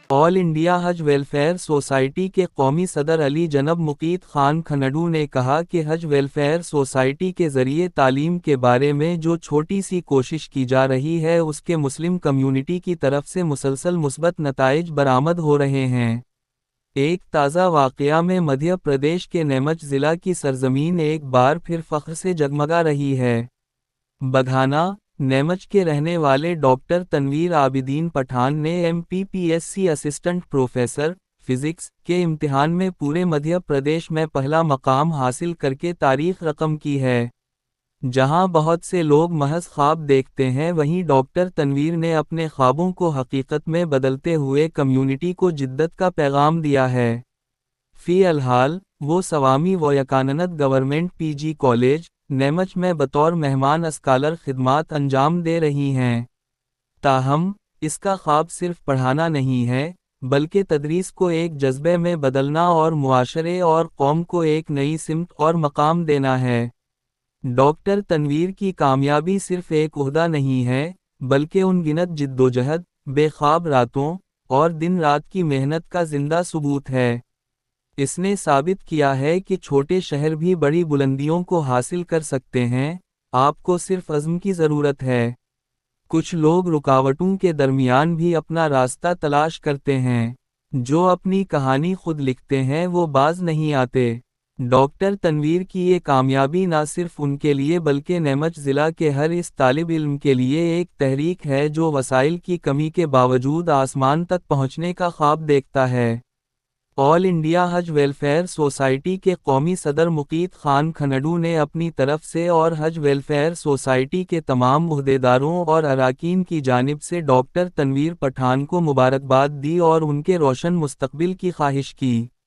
All India हज welfare society के कौमी सदर अली जनब मुकीत खान खनडू ने कहा कि हज वेलफेयर सोसाइटी के ज़रिए तालीम के बारे में जो छोटी सी कोशिश की जा रही है उसके मुस्लिम कम्युनिटी की तरफ से मुसलसल मुस्बत नताइज बरामद हो रहे हैं। एक ताज़ा वाक़या में मध्य प्रदेश के नीमच ज़िला की सरज़मीन एक बार फिर फ़ख्र से जगमगा रही है। बघाना, नीमच के रहने वाले डॉक्टर तनवीर आबिदीन पठान ने एमपीपीएससी असिस्टेंट प्रोफेसर फिजिक्स के इम्तिहान में पूरे मध्य प्रदेश में पहला मकाम हासिल करके तारीख रकम की है। जहां बहुत से लोग महज ख्वाब देखते हैं, वहीं डॉक्टर तनवीर ने अपने ख्वाबों को हकीकत में बदलते हुए कम्युनिटी को जिद्दत का पैगाम दिया है। फ़िलहाल वो Swami Vivekananda government PG college, Neemuch में बतौर मेहमान स्कॉलर खिदमात अंजाम दे रही हैं। ताहम, इसका ख्वाब सिर्फ पढ़ाना नहीं है, बल्कि तदरीस को एक जज्बे में बदलना और मुआशरे और कौम को एक नई सिमत और मकाम देना है। डॉक्टर तनवीर की कामयाबी सिर्फ एक ओहदा नहीं है, बल्कि अनगिनत जिद्दोजहद, बेख्वाब रातों और दिन रात की मेहनत का जिंदा सबूत है। इसने साबित किया है कि छोटे शहर भी बड़ी बुलंदियों को हासिल कर सकते हैं, आपको सिर्फ अज़्म की ज़रूरत है। कुछ लोग रुकावटों के दरमियान भी अपना रास्ता तलाश करते हैं। जो अपनी कहानी खुद लिखते हैं वो बाज नहीं आते। डॉक्टर तनवीर की ये कामयाबी ना सिर्फ उनके लिए बल्कि नीमच ज़िला के हर इस तालिब इल्म के लिए एक तहरीक है जो वसाइल की कमी के बावजूद आसमान तक पहुंचने का ख्वाब देखता है। ऑल इंडिया हज वेलफेयर सोसाइटी के कौमी सदर मुकीत खान खनडू ने अपनी तरफ से और हज वेलफेयर सोसाइटी के तमाम ओहदेदारों और अराकीन की जानिब से डॉक्टर तनवीर पठान को मुबारकबाद दी और उनके रोशन मुस्तकबिल की ख्वाहिश की।